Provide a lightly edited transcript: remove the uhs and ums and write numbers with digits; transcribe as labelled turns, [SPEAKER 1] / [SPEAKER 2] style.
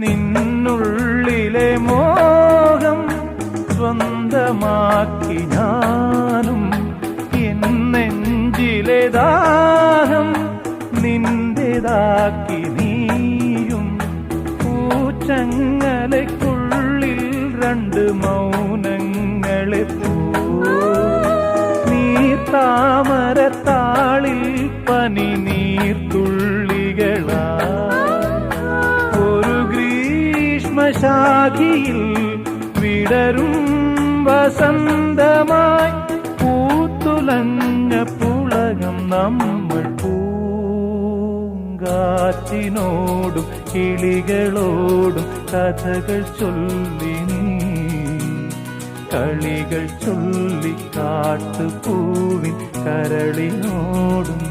[SPEAKER 1] നിന്നുള്ളിലെ മോഹം സ്വന്തമാക്കി ഞാനും എന്നെഞ്ചിലെ ദാഹം നിന്റേതാക്കി നീയും പൂച്ചങ്ങലയ്ക്കുള്ളിൽ രണ്ട് മൗനങ്ങളെ നീർത്താമരത്താളിൽ പനി നീർത്തുള്ളികളാ ഒരു ഗ്രീഷ്മശാഖിയിൽ വിടരും വസന്തമായി പൂത്തുലഞ്ഞ പുളകം നമ്മൾ പൂങ്കാറ്റിനോടും കിളികളോടും കഥകൾ ചൊല്ലി നീ കളികൾ ചൊല്ലി കാട്ടുപൂവിൻ കരളിനോടും